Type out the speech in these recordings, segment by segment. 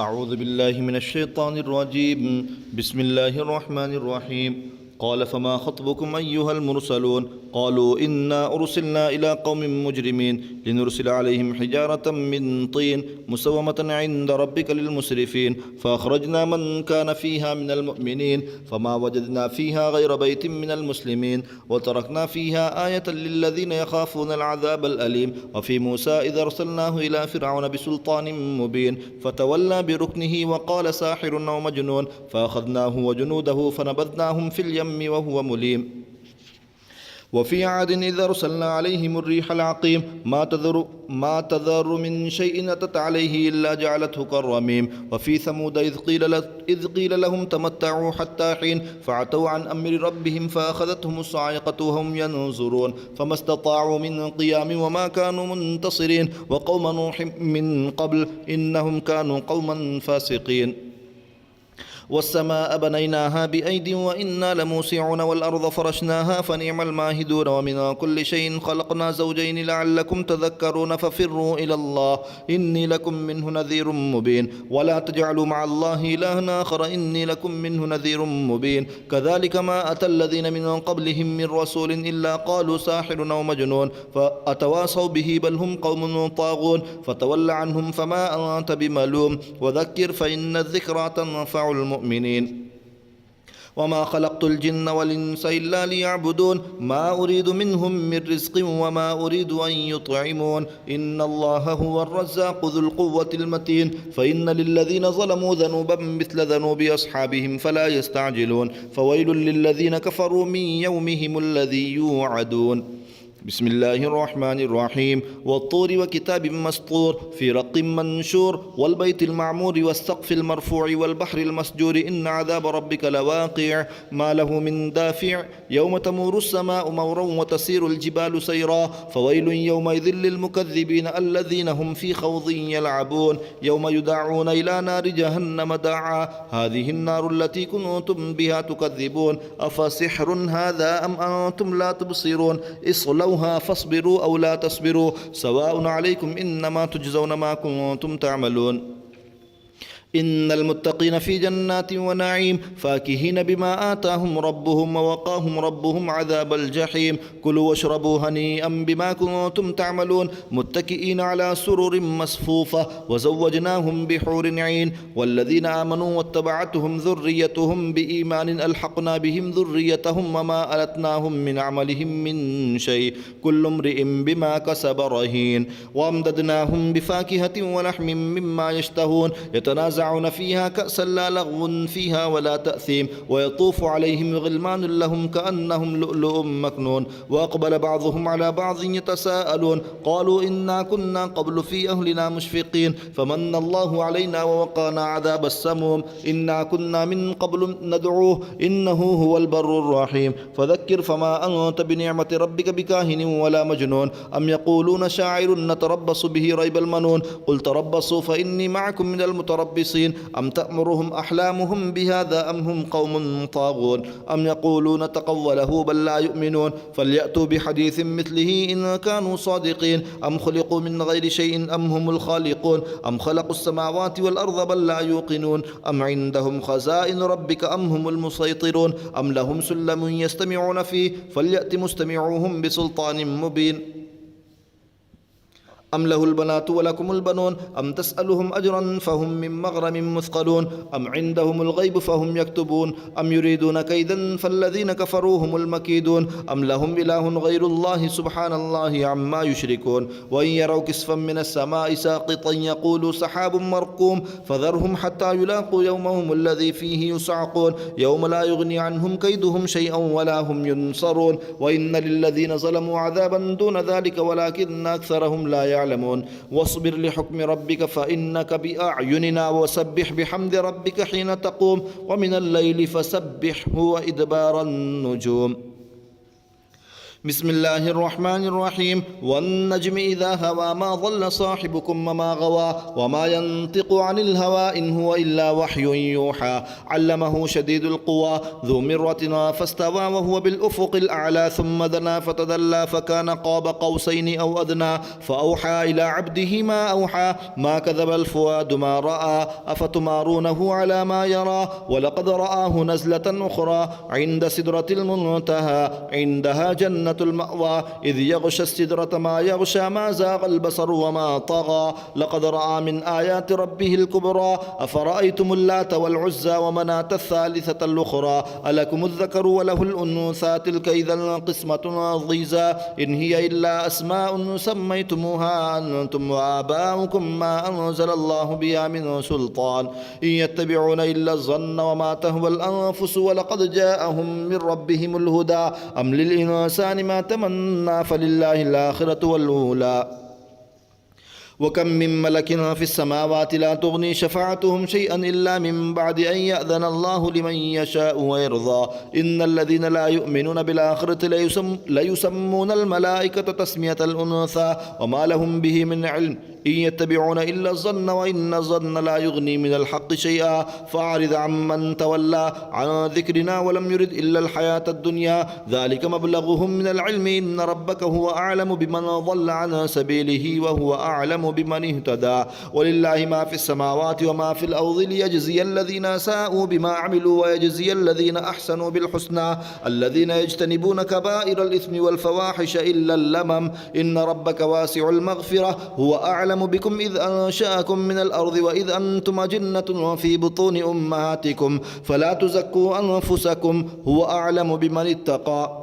أعوذ بالله من الشيطان الرجيم. بسم الله الرحمن الرحيم. قال فما خطبكم أيها المرسلون؟ قالوا إنا أرسلنا إلى قوم مجرمين لنرسل عليهم حجارة من طين مسومة عند ربك للمسرفين فأخرجنا من كان فيها من المؤمنين فما وجدنا فيها غير بيت من المسلمين وتركنا فيها آية للذين يخافون العذاب الأليم. وفي موسى إذا أرسلناه إلى فرعون بسلطان مبين فتولى بركنه وقال ساحر أو مجنون فأخذناه وجنوده فنبذناهم في اليم وهو مليم. وفي عاد إذا أرسلنا عليهم الريح العقيم ما تذر من شيء أتت عليه إلا جعلته كالرميم. وفي ثمود إذ قيل لهم تمتعوا حتى حين فعتوا عن أمر ربهم فأخذتهم الصاعقة وهم ينظرون فما استطاعوا من قيام وما كانوا منتصرين. وقوم نوح من قبل إنهم كانوا قوما فاسقين. والسماء بنيناها بأيد وإنا لموسعون والأرض فرشناها فنعم الماهدون. ومن كل شيء خلقنا زوجين لعلكم تذكرون ففروا إلى الله إني لكم منه نذير مبين. ولا تجعلوا مع الله إلها آخر إني لكم منه نذير مبين. كذلك ما أتى الذين من قبلهم من رسول إلا قالوا ساحر أو مجنون فأتواصوا به بل هم قوم طاغون. فتول عنهم فما أنت بملوم وذكر فإن الذكرى تنفع المؤمنين. وما خلقت الجن والإنس إلا ليعبدون ما أريد منهم من رزق وما أريد أن يطعمون إن الله هو الرزاق ذو القوة المتين. فإن للذين ظلموا ذنوبا مثل ذنوب أصحابهم فلا يستعجلون فويل للذين كفروا من يومهم الذي يوعدون. بسم الله الرحمن الرحيم. والطور وكتاب مسطور في رق منشور والبيت المعمور والسقف المرفوع والبحر المسجور إن عذاب ربك لواقع ما له من دافع يوم تمور السماء مورا وتسير الجبال سيرا فويل يومئذ للمكذبين الذين هم في خوض يلعبون. يوم يدعون إلى نار جهنم دعا هذه النار التي كنتم بها تكذبون أفسحر هذا أم أنتم لا تبصرون اصلوا فاصبروا أو لا تصبروا سواء عليكم إنما تجزون ما كنتم تعملون. إن المتقين في جنات ونعيم فاكهين بما آتاهم ربهم ووقاهم ربهم عذاب الجحيم. كلوا واشربوا هنيئا بما كنتم تعملون متكئين على سرر مصفوفة وزوجناهم بحور عين. والذين آمنوا واتبعتهم ذريتهم بإيمان ألحقنا بهم ذريتهم وما ألتناهم من عملهم من شيء كل امرئ بما كسب رهين. وأمددناهم بفاكهة ولحم مما يشتهون يتنازعون فيها كأسا لا لغو فيها ولا تأثيم ويطوف عليهم غلمان لهم كأنهم لؤلؤ مكنون. وأقبل بعضهم على بعض يتساءلون قالوا إنا كنا قبل في أهلنا مشفقين فمن الله علينا ووقانا عذاب السموم إنا كنا من قبل ندعوه إنه هو البر الرحيم. فذكر فما أنت بنعمة ربك بكاهن ولا مجنون أم يقولون شاعر نتربص به ريب المنون قل تربصوا فإني معكم من المتربصين أم تأمرهم أحلامهم بهذا أم هم قوم طاغون أم يقولون تقوله بل لا يؤمنون فليأتوا بحديث مثله إن كانوا صادقين أم خلقوا من غير شيء أم هم الخالقون أم خلقوا السماوات والأرض بل لا يوقنون أم عندهم خزائن ربك أم هم المسيطرون أم لهم سلم يستمعون فيه فليأت مستمعوهم بسلطان مبين أم له البنات ولكم البنون أم تسألهم أجرا فهم من مغرم مثقلون أم عندهم الغيب فهم يكتبون أم يريدون كيدا فالذين كفروا هم المكيدون أم لهم إله غير الله سبحان الله عما يشركون. وإن يروا كسفا من السماء ساقطا يقولوا سحاب مرقوم فذرهم حتى يلاقوا يومهم الذي فيه يصعقون يوم لا يغني عنهم كيدهم شيئا ولا هم ينصرون. وإن للذين ظلموا عذابا دون ذلك ولكن أكثرهم لا يعلمون. واصبر لحكم ربك فإنك بأعيننا وسبح بحمد ربك حين تقوم ومن الليل فسبحه وإدبار النجوم. بسم الله الرحمن الرحيم والنجم إذا هوى ما ضل صاحبكم وما غوى وما ينطق عن الهوى إن هو إلا وحي يوحى علمه شديد القوى ذو مرة فاستوى وهو بالأفق الأعلى ثم دنا فتدلى فكان قاب قوسين أو أدنى فأوحى إلى عبده ما أوحى ما كذب الفؤاد ما رأى أفتمارونه على ما يرى ولقد رآه نزلة أخرى عند سدرة المنتهى عندها جنة المأوى إذ يغشى السدرة ما يغشى ما زاغ البصر وما طغى لقد رأى من آيات ربه الكبرى أفرأيتم اللات والعزى ومناة الثالثة الأخرى ألكم الذكر وله الأنثى تلك إذا القسمة ضيزى إن هي إلا أسماء سميتموها أنتم وآباؤكم ما أنزل الله بها من سلطان إن يتبعون إلا الظن وما تهوى الأنفس ولقد جاءهم من ربهم الهدى أم للإنسان ما تمنى فلله الآخرة والأولى وكم من ملك في السماوات لا تغني شفاعتهم شيئا إلا من بعد أن يأذن الله لمن يشاء ويرضى إن الذين لا يؤمنون بالآخرة ليسمون الملائكة تسمية الأنثى وما لهم به من علم إن يتبعون إلا الظن وإن الظن لا يغني من الحق شيئا فأعرض عمن تولى عن ذكرنا ولم يرد إلا الحياة الدنيا ذلك مبلغهم من العلم إن ربك هو أعلم بمن ضل عن سبيله وهو أعلم بمن اهتدى ولله ما في السماوات وما في الأرض ليجزي الذين ساءوا بما عملوا ويجزي الذين أحسنوا بالحسنى الذين يجتنبون كبائر الإثم والفواحش إلا اللمم إن ربك واسع المغفرة هو أعلم بكم إذ أنشأكم من الأرض وإذ أنتم أجنة في بطون أمهاتكم فلا تزكوا أنفسكم هو أعلم بمن اتقى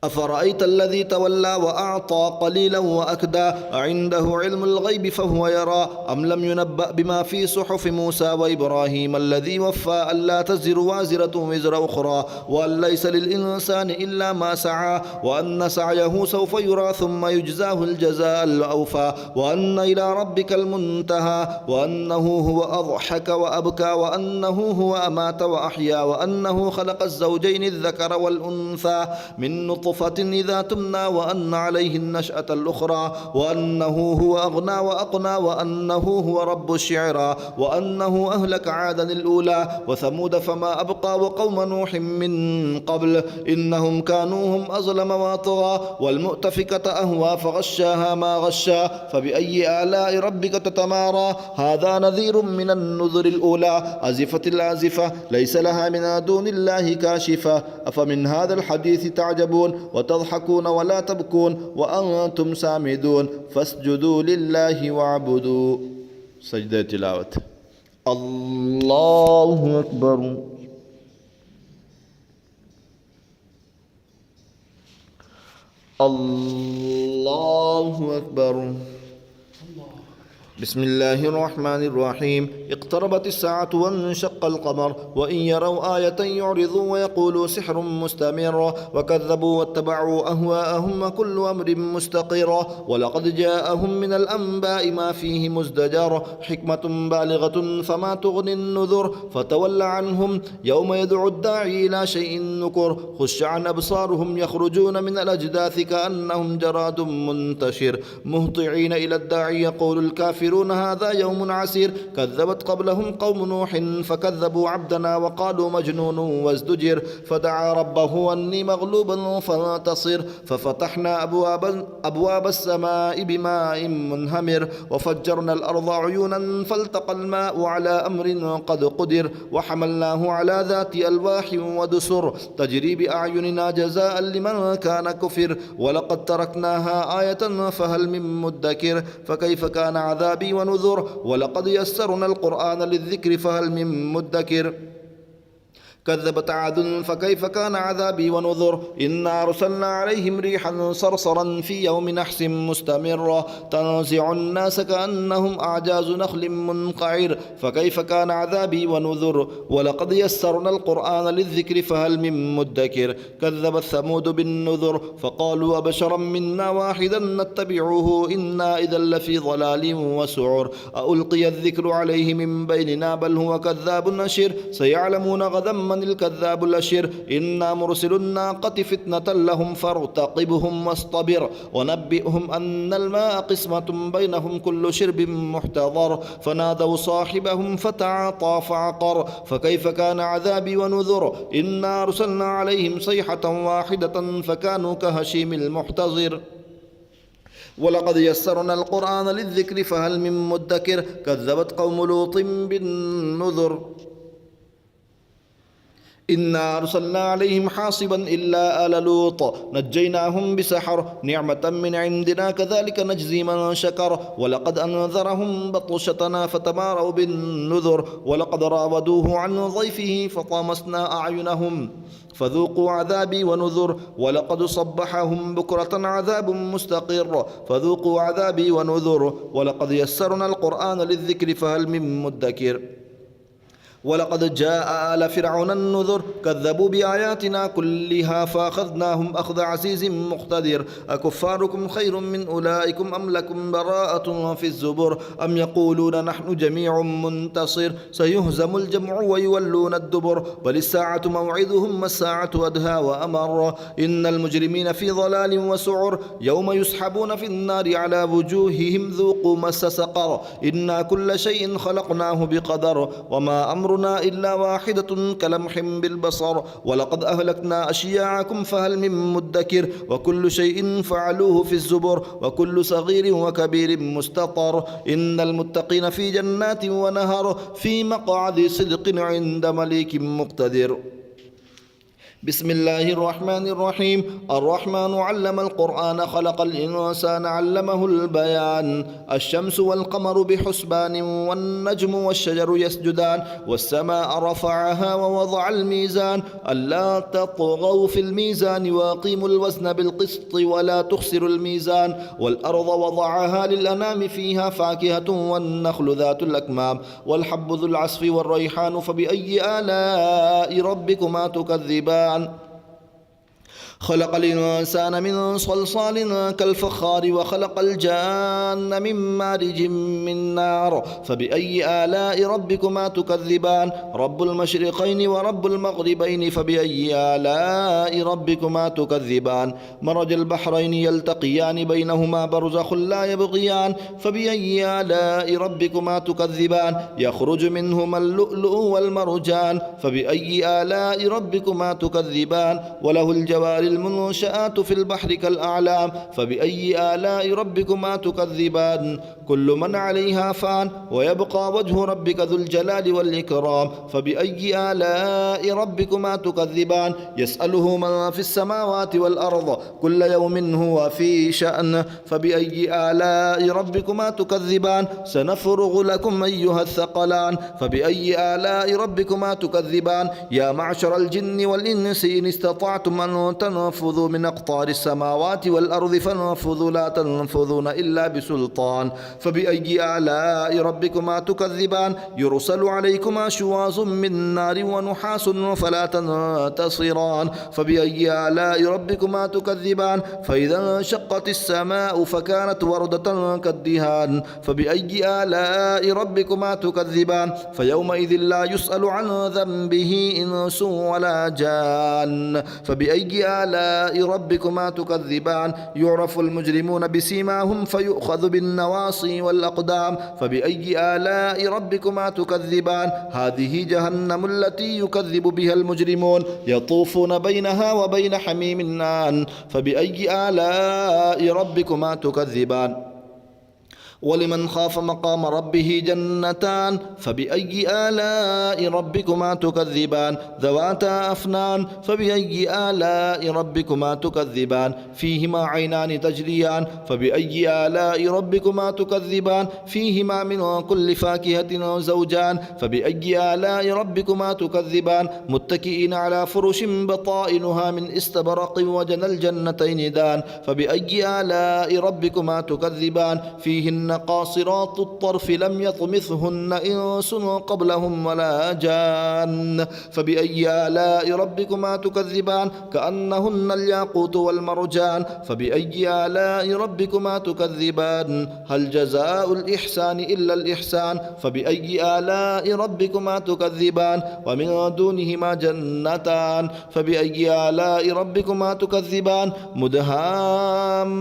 أفرأيت الذي تولى وأعطى قليلا وأكدى أعنده علم الغيب فهو يرى أم لم ينبأ بما في صحف موسى وإبراهيم الذي وفى ألا تزر وازرة وزر أخرى وأن ليس للإنسان إلا ما سعى وأن سعيه سوف يرى ثم يجزاه الجزاء الأوفى وأن إلى ربك المنتهى وأنه هو أضحك وأبكى وأنه هو أمات وأحيا وأنه خلق الزوجين الذكر والأنثى من نطفة إذا تمنى وأن عليه النشأة الأخرى وأنه هو أغنى وأقنى وأنه هو رب الشعرى وأنه أهلك عادا الأولى وثمود فما أبقى وقوم نوح من قبل إنهم كانوا هم أظلم وأطغى والمؤتفكة أهوى فغشاها ما غشى فبأي آلاء ربك تتمارى هذا نذير من النذر الأولى أزفت الآزفة ليس لها من دون الله كاشفة أفمن هذا الحديث تعجبون وتضحكون ولا تبكون وأنتم سامدون فاسجدوا لله واعبدوا سجدة تلاوة الله أكبر الله أكبر بسم الله الرحمن الرحيم اقتربت الساعة وانشق القمر وإن يروا آية يعرضوا ويقولوا سحر مستمر وكذبوا واتبعوا أهواءهم وكل أمر مستقر ولقد جاءهم من الأنباء ما فيه مزدجر حكمة بالغة فما تغني النذر فتول عنهم يوم يدعو الداعي إلى شيء نكر خش عن أبصارهم يخرجون من الأجداث كأنهم جراد منتشر مهطعين إلى الداعي يقول الكافر هذا يوم عسير كذبت قبلهم قوم نوح فكذبوا عبدنا وقالوا مجنون وازدجر فدعا ربه أني مغلوب فانتصر ففتحنا أبواب السماء بماء منهمر وفجرنا الأرض عيونا فالتقى الماء على أمر قد قدر وحملناه على ذات ألواح ودسر تجري بأعيننا جزاء لمن كان كفر ولقد تركناها آية فهل من مدكر فكيف كان عذابي ونذر ولقد يسرنا القرآن للذكر فهل من مدكر كذبت عاد فكيف كان عذابي ونذر إنا أرسلنا عليهم ريحا صرصرا في يوم نحس مستمر تنزع الناس كأنهم أعجاز نخل منقعر فكيف كان عذابي ونذر ولقد يسرنا القرآن للذكر فهل من مدكر كذبت ثمود بالنذر فقالوا أبشرا منا واحدا نتبعه إنا إذا لفي ضلال وسعر ألقي الذكر عليه من بيننا بل هو كذاب نشر سيعلمون غدا من الكذاب الأشر إنا مرسل الناقة فتنة لهم فارتقبهم واصطبر ونبئهم أن الماء قسمة بينهم كل شرب محتضر فنادوا صاحبهم فتعاطى فعقر فكيف كان عذابي ونذر إنا أرسلنا عليهم صيحة واحدة فكانوا كهشيم المحتضر ولقد يسرنا القرآن للذكر فهل من مدكر كذبت قوم لوط بالنذر إنا أرسلنا عليهم حاصبا إلا آل لوط نجيناهم بسحر نعمة من عندنا كذلك نجزي من شكر ولقد أنذرهم بطشتنا فتماروا بالنذر ولقد راودوه عن ضيفه فطامسنا أعينهم فذوقوا عذابي ونذر ولقد صبحهم بكرة عذاب مستقر فذوقوا عذابي ونذر ولقد يسرنا القرآن للذكر فهل من مدكر ولقد جاء آل فرعون النذر كذبوا بآياتنا كلها فأخذناهم أخذ عزيز مقتدر أكفاركم خير من أولئكم أم لكم براءة في الزبر أم يقولون نحن جميع منتصر سيهزم الجمع ويولون الدبر بل الساعة موعدهم والساعة أدهى وأمر إن المجرمين في ضلال وسعر يوم يسحبون في النار على وجوههم ذوقوا مس سقر إنا كل شيء خلقناه بقدر وما أمرنا إلا واحدة كلمح بالبصر ولقد أهلكنا أشياعكم فهل من مدكر وكل شيء فعلوه في الزبر وكل صغير وكبير مستطر إن المتقين في جنات ونهر في مقعد صدق عند مليك مقتدر بسم الله الرحمن الرحيم الرحمن علم القرآن خلق الإنسان علمه البيان الشمس والقمر بحسبان والنجم والشجر يسجدان والسماء رفعها ووضع الميزان ألا تطغوا في الميزان وأقيموا الوزن بالقسط ولا تخسروا الميزان والأرض وضعها للأنام فيها فاكهة والنخل ذات الأكمام والحب ذو العصف والريحان فبأي آلاء ربكما تكذبان خلق الإنسان من صلصال كالفخار وخلق الجان من مارج من نار فبأي آلاء ربكما تكذبان رب المشرقين ورب المغربين فبأي آلاء ربكما تكذبان مرج البحرين يلتقيان بينهما برزخ لا يبغيان فبأي آلاء ربكما تكذبان يخرج منهما اللؤلؤ والمرجان فبأي آلاء ربكما تكذبان وله الجوار المنشآت في البحر كالأعلام فبأي آلاء ربكما تكذبان كل من عليها فان ويبقى وجه ربك ذو الجلال والإكرام فبأي آلاء ربكما تكذبان يسأله من في السماوات والأرض كل يوم هو في شأن فبأي آلاء ربكما تكذبان سنفرغ لكم أيها الثقلان فبأي آلاء ربكما تكذبان يا معشر الجن والإنس إن استطعتم أن تنفذوا من أقطار السماوات والأرض فانفذوا لا تنفذون إلا بسلطان فبأي آلاء ربكما تكذبان يرسل عليكما شواظ من نار ونحاس فلا تنتصران فبأي آلاء ربكما تكذبان فإذا انشقت السماء فكانت وردة كالدهان فبأي آلاء ربكما تكذبان فيومئذ لا يسأل عن ذنبه إنس ولا جان فبأي آلاء ربكما تكذبان يعرف المجرمون بسيماهم فيؤخذ بالنواصي والأقدام فبأي آلاء ربكما تكذبان هذه جهنم التي يكذب بها المجرمون يطوفون بينها وبين حميم آن فبأي آلاء ربكما تكذبان ولمن خاف مقام ربه جنتان فبأي آلاء ربكما تكذبان ذواتا أفنان فبأي آلاء ربكما تكذبان فيهما عينان تجريان فبأي آلاء ربكما تكذبان فيهما من كل فاكهة زوجان فبأي آلاء ربكما تكذبان متكئين على فرش بطائنها من استبرق وجنى الجنتين دان فبأي آلاء ربكما تكذبان فيهن هن قاصرات الطرف لم يطمثهن إنس قبلهم ولا جان فبأي آلاء ربكما تكذبان كأنهن الياقوت والمرجان فبأي آلاء ربكما تكذبان هل جزاء الإحسان إلا الإحسان فبأي آلاء ربكما تكذبان ومن دونهما جنتان فبأي آلاء ربكما تكذبان مدهامتان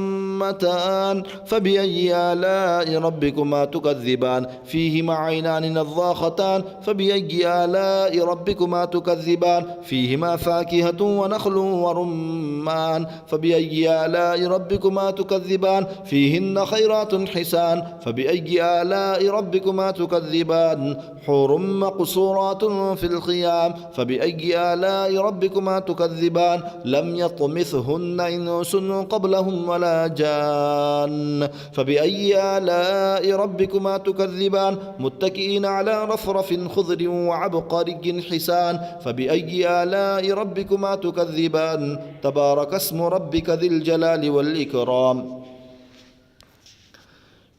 فبأي آلاء ربكما تكذبان فيهما عينان نضاختان فبأي آلاء ربكما تكذبان فيهما فاكهة ونخل ورمان فبأي آلاء ربكما تكذبان فيهن خيرات حسان فبأي آلاء ربكما تكذبان حور مقصورات في الخيام فبأي آلاء ربكما تكذبان لم يطمثهن إنس قبلهم ولا جان فبأي آلاء ربكما تكذبان متكئين على رفرف خضر وعبقري حسان فبأي آلاء ربكما تكذبان تبارك اسم ربك ذي الجلال والإكرام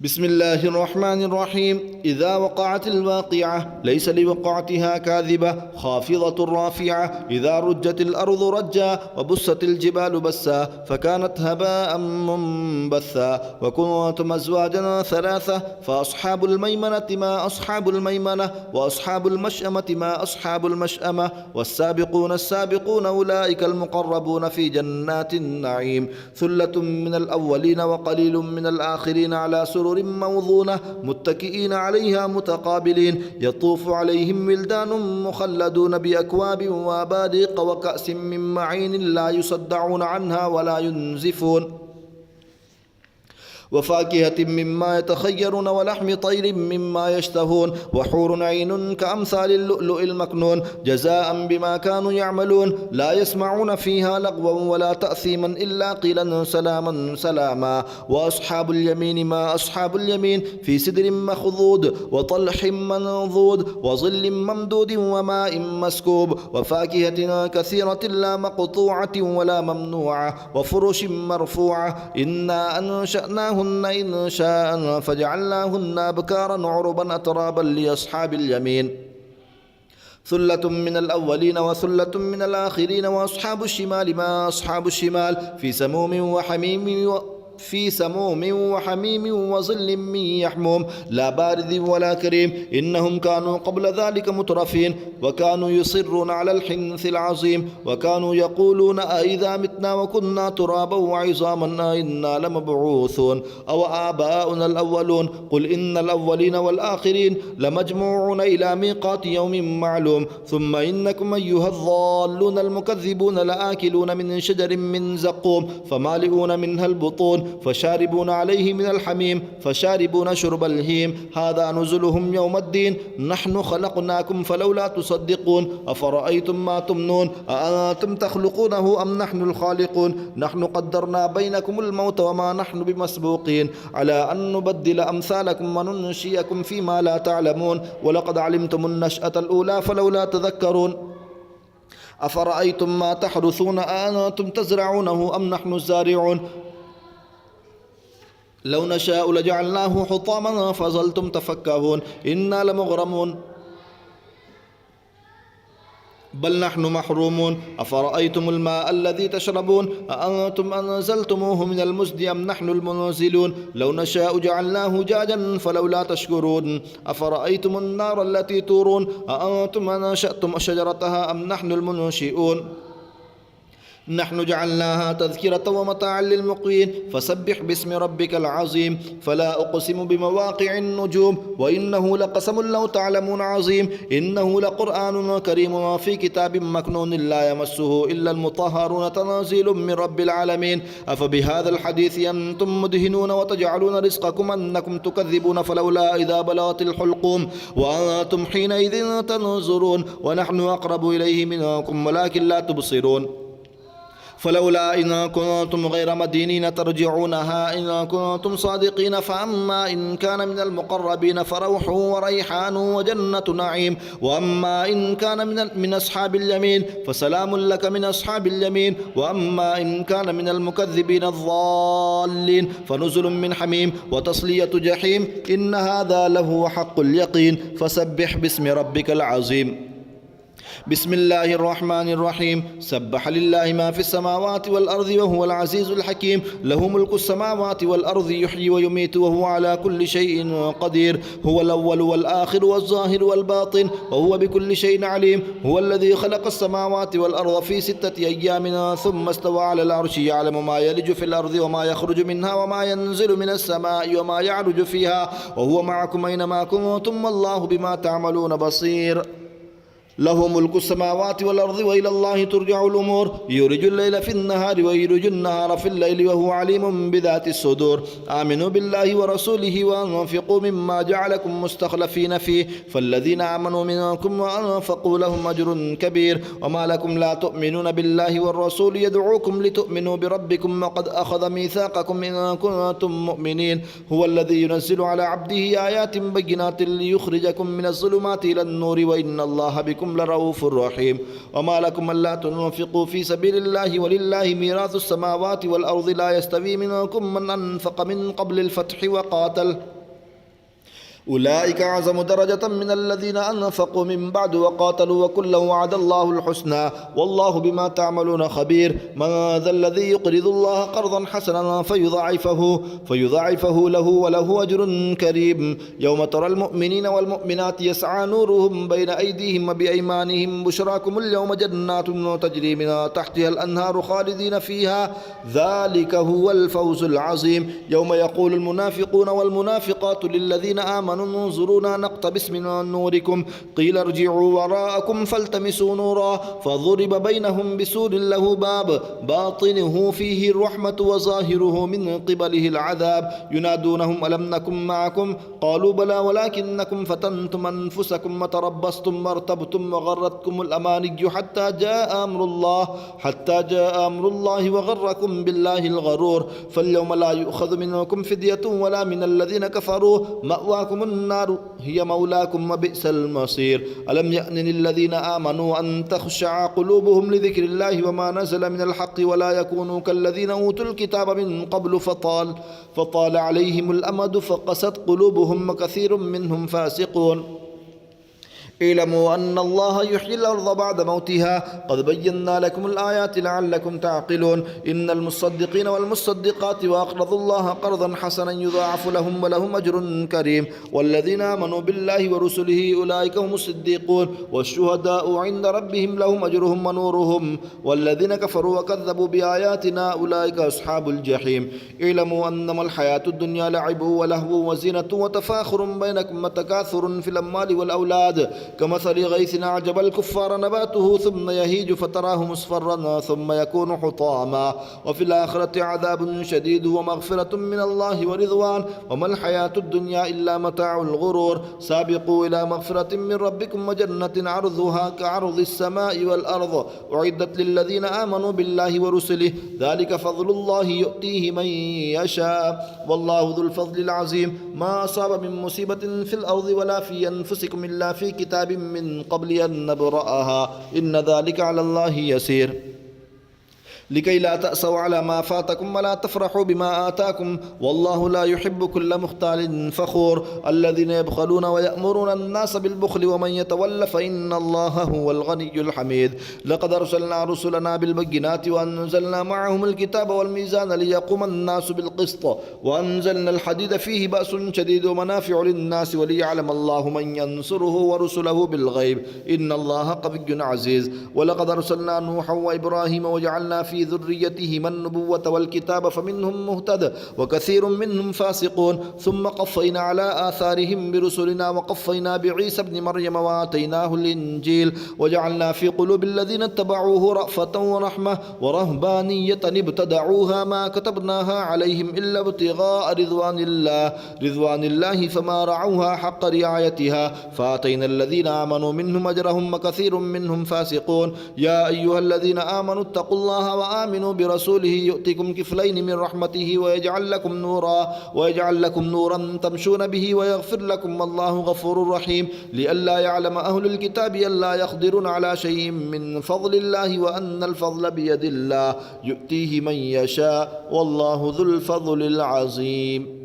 بسم الله الرحمن الرحيم إذا وقعت الواقعة ليس لوقعتها كاذبة خافضة رافعة إذا رجت الأرض رجا وبست الجبال بسا فكانت هباء منبثا وكنتم أزواجا ثلاثة فأصحاب الميمنة ما أصحاب الميمنة وأصحاب المشأمة ما أصحاب المشأمة والسابقون السابقون أولئك المقربون في جنات النعيم ثلة من الأولين وقليل من الآخرين على سرر موضونة متكئين عليها متقابلين يطوف عليهم ولدان مخلدون بأكواب وأباريق وكأس من معين لا يصدعون عنها ولا ينزفون وفاكهة مما يتخيرون ولحم طير مما يشتهون وحور عين كأمثال اللؤلؤ المكنون جزاء بما كانوا يعملون لا يسمعون فيها لغوا ولا تأثيما إلا قيلا سلاما سلاما وأصحاب اليمين ما أصحاب اليمين في سدر مخضود وطلح منضود وظل ممدود وماء مسكوب وفاكهة كثيرة لا مقطوعة ولا ممنوعة وفرش مرفوعة إنا أنشأناهن إن شاء فجعلناهن أبكارا عربا أترابا لأصحاب اليمين ثلة من الأولين وثلة من الآخرين وأصحاب الشمال ما أصحاب الشمال في سموم وحميم وظل من يحموم لا بارد ولا كريم إنهم كانوا قبل ذلك مترفين وكانوا يصرون على الحنث العظيم وكانوا يقولون أئذا متنا وكنا ترابا وعظاما أئنا لمبعوثون أو آباؤنا الأولون قل إن الأولين والآخرين لمجموعون إلى ميقات يوم معلوم ثم إنكم أيها الضالون المكذبون لآكلون من شجر من زقوم فمالئون منها البطون فشاربون عليه من الحميم فشاربون شرب الهيم هذا نزلهم يوم الدين نحن خلقناكم فلولا تصدقون أفرأيتم ما تمنون أأنتم تخلقونه أم نحن الخالقون نحن قدرنا بينكم الموت وما نحن بمسبوقين على أن نبدل أمثالكم وننشئكم فيما لا تعلمون ولقد علمتم النشأة الأولى فلولا تذكرون أفرأيتم ما تحرثون أأنتم تزرعونه أم نحن الزارعون لو نشاء لجعلناه حطاما فظلتم تفكهون إنا لمغرمون بل نحن محرومون أفرأيتم الماء الذي تشربون أأنتم أنزلتموه من المزد أم نحن المنزلون لو نشاء جعلناه جاجا فلولا تشكرون أفرأيتم النار التي تورون أأنتم أنشأتم شجرتها أم نحن المنشئون نحن جعلناها تذكرة ومتاعا للمقوين فسبح باسم ربك العظيم فلا أقسم بمواقع النجوم وإنه لقسم لو تعلمون عظيم إنه لقرآن كريم في كتاب مكنون لا يمسه إلا المطهرون تنزيل من رب العالمين أفبهذا الحديث أنتم مدهنون وتجعلون رزقكم أنكم تكذبون فلولا إذا بلغت الحلقوم وأنتم حينئذ تنظرون ونحن أقرب إليه منكم ولكن لا تبصرون فلولا إن كنتم غير مدينين ترجعونها إن كنتم صادقين فأما إن كان من المقربين فروح وريحان وجنة نعيم وأما إن كان من أصحاب اليمين فسلام لك من أصحاب اليمين وأما إن كان من المكذبين الضالين فنزل من حميم وتصلية جحيم إن هذا لهو حق اليقين فسبح باسم ربك العظيم. بسم الله الرحمن الرحيم. سبح لله ما في السماوات والأرض وهو العزيز الحكيم. له ملك السماوات والأرض يحيي ويميت وهو على كل شيء قدير. هو الأول والآخر والظاهر والباطن وهو بكل شيء عليم. هو الذي خلق السماوات والأرض في 6 أيام ثم استوى على العرش يعلم ما يلج في الأرض وما يخرج منها وما ينزل من السماء وما يعرج فيها وهو معكم أينما كنتم والله بما تعملون بصير. له ملك السماوات والأرض وإلى الله ترجع الأمور. يولج الليل في النهار ويولج النهار في الليل وهو عليم بذات الصدور. آمنوا بالله ورسوله وأنفقوا مما جعلكم مستخلفين فيه فالذين آمنوا منكم وأنفقوا لهم أجر كبير. وما لكم لا تؤمنون بالله والرسول يدعوكم لتؤمنوا بربكم وقد أخذ ميثاقكم إن كنتم مؤمنين. هو الذي ينزل على عبده آيات بينات ليخرجكم من الظلمات إلى النور وإن الله بكم لرؤوف رحيم. وما لكم ألا تنفقوا في سبيل الله ولله ميراث السماوات والأرض لا يستوي منكم من أنفق من قبل الفتح وقاتل أولئك أعظم درجة من الذين أنفقوا من بعد وقاتلوا وكلا وعد الله الحسنى والله بما تعملون خبير. من ذا الذي يقرض الله قرضا حسنا فيضاعفه له وله أجر كريم. يوم ترى المؤمنين والمؤمنات يسعى نورهم بين أيديهم وبأيمانهم بشراكم اليوم جنات تجري من تحتها الأنهار خالدين فيها ذلك هو الفوز العظيم. يوم يقول المنافقون والمنافقات للذين آمنوا انظرونا نقتبس من نوركم قيل ارجعوا وراءكم فالتمسوا نورا فضرب بينهم بسور له باب باطنه فيه الرحمة وظاهره من قبله العذاب ينادونهم ألم نكن معكم قالوا بلى ولكنكم فتنتم أنفسكم وتربصتم وارتبتم وغرتكم الأماني حتى جاء أمر الله وغركم بالله الغرور. فاليوم لا يؤخذ منكم فدية ولا من الذين كفروا مأواكم النار هي مولاكم وبئس المصير. ألم يأن للذين آمنوا أن تخشع قلوبهم لذكر الله وما نزل من الحق ولا يكونوا كالذين أوتوا الكتاب من قبل فطال عليهم الأمد فقست قلوبهم وكثير منهم فاسقون. اعلموا أن الله يحيي الأرض بعد موتها قد بينا لكم الآيات لعلكم تعقلون. إن المصدقين والمصدقات وأقرضوا الله قرضا حسنا يضاعف لهم ولهم أجر كريم. والذين آمنوا بالله ورسله أولئك هم الصديقون والشهداء عند ربهم لهم أجرهم ونورهم. والذين كفروا وكذبوا بآياتنا أولئك أصحاب الجحيم. اعلموا أنما الحياة الدنيا لعب ولهو وزينة وتفاخر بينكم وتكاثر في الأموال والأولاد كمثل غيث أعجب الكفار نباته ثم يهيج فتراه مصفرا ثم يكون حطاما وفي الآخرة عذاب شديد ومغفرة من الله ورضوان وما الحياة الدنيا إلا متاع الغرور. سابقوا إلى مغفرة من ربكم وجنة عرضها كعرض السماء والأرض أعدت للذين آمنوا بالله ورسله ذلك فضل الله يؤتيه من يشاء والله ذو الفضل العظيم. ما أصاب من مصيبة في الأرض ولا في أنفسكم إلا في كتاب من قبل أن نبرأها إن ذلك على الله يسير. لكي لا تأسوا على ما فاتكم ولا تفرحوا بما آتاكم والله لا يحب كل مختال فخور. الذين يبخلون ويأمرون الناس بالبخل ومن يتول فإن الله هو الغني الحميد. لقد أرسلنا رسلنا بالبينات وأنزلنا معهم الكتاب والميزان ليقوم الناس بالقسط وأنزلنا الحديد فيه بأس شديد ومنافع للناس وليعلم الله من ينصره ورسله بالغيب إن الله قوي عزيز. ولقد أرسلنا نوحا وإبراهيم وجعلنا في ذريتهما النبوة والكتاب فمنهم مهتد وكثير منهم فاسقون. ثم قفينا على آثارهم برسلنا وقفينا بعيسى ابن مريم وآتيناه الإنجيل وجعلنا في قلوب الذين اتبعوه رأفة ورحمة ورهبانية ابتدعوها ما كتبناها عليهم إلا ابتغاء رضوان الله فما رعوها حق رعايتها فآتينا الذين آمنوا منهم أجرهم وكثير منهم فاسقون. يا أيها الذين آمنوا اتقوا الله وآمنوا برسوله يؤتكم كفلين من رحمته ويجعل لكم نورا تمشون به ويغفر لكم والله غفور رحيم. لئلا يعلم أهل الكتاب ألا يقدرون على شيء من فضل الله وأن الفضل بيد الله يؤتيه من يشاء والله ذو الفضل العظيم.